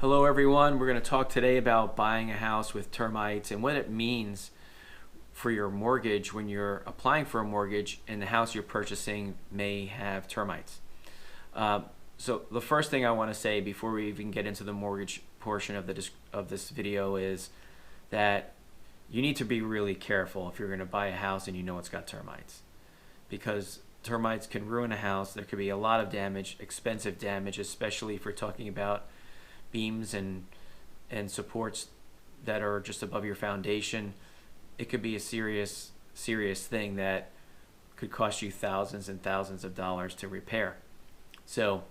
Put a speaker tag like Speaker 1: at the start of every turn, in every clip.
Speaker 1: Hello everyone, we're going to talk today about buying a house with termites and what it means for your mortgage when you're applying for a mortgage and the house you're purchasing may have termites. So the first thing I want to say before we even get into the mortgage portion of this video is that you need to be really careful if you're going to buy a house and you know it's got termites, because termites can ruin a house. There could be a lot of damage, expensive damage, especially if we're talking about beams and supports that are just above your foundation. It could be a serious thing that could cost you thousands and thousands of dollars to repair. So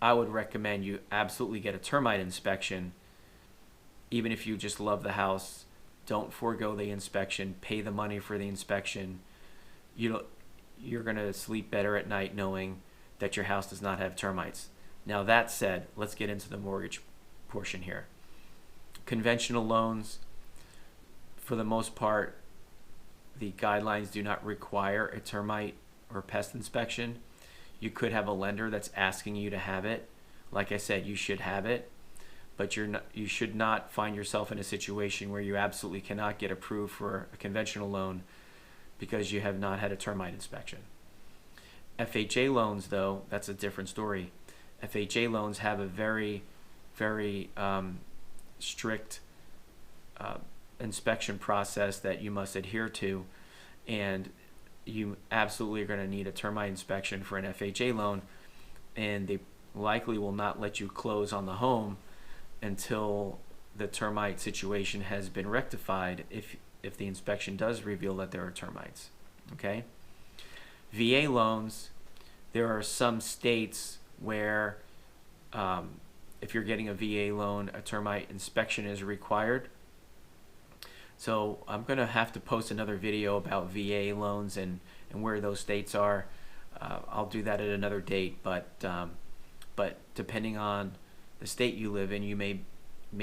Speaker 1: I would recommend you absolutely get a termite inspection. Even if you just love the house, don't forego the inspection. Pay the money for the inspection. You're going to sleep better at night knowing that your house does not have termites. Now that said, let's get into the mortgage portion here. Conventional loans, for the most part, the guidelines do not require a termite or pest inspection. You could have a lender that's asking you to have it. Like I said, you should have it, but you should not find yourself in a situation where you absolutely cannot get approved for a conventional loan because you have not had a termite inspection. FHA loans, though, that's a different story. FHA loans have a very strict inspection process that you must adhere to, and you absolutely are going to need a termite inspection for an FHA loan, and they likely will not let you close on the home until the termite situation has been rectified, if the inspection does reveal that there are termites. Okay? VA loans, there are some states where if you're getting a VA loan, a termite inspection is required. So I'm going to have to post another video about VA loans and where those states are. I'll do that at another date, but depending on the state you live in, you may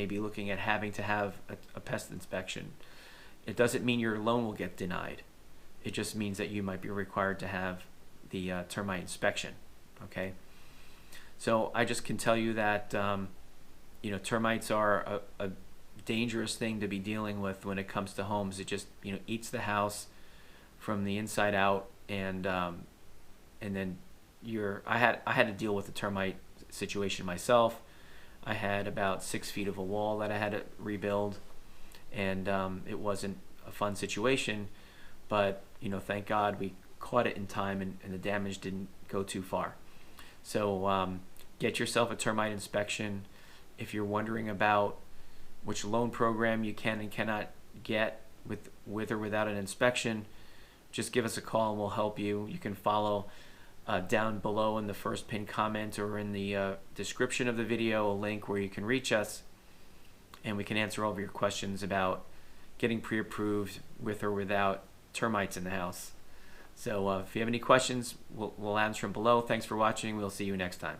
Speaker 1: be looking at having to have a pest inspection. It doesn't mean your loan will get denied. It just means that you might be required to have the termite inspection. Okay? So I just can tell you that termites are a dangerous thing to be dealing with when it comes to homes. It just eats the house from the inside out, and then I had to deal with a termite situation myself. I had about 6 feet of a wall that I had to rebuild, and it wasn't a fun situation, but thank God we caught it in time, and the damage didn't go too far. So get yourself a termite inspection. If you're wondering about which loan program you can and cannot get with or without an inspection, just give us a call and we'll help you. You can follow down below in the first pinned comment or in the description of the video a link where you can reach us, and we can answer all of your questions about getting pre-approved with or without termites in the house. So if you have any questions, we'll answer them below. Thanks for watching. We'll see you next time.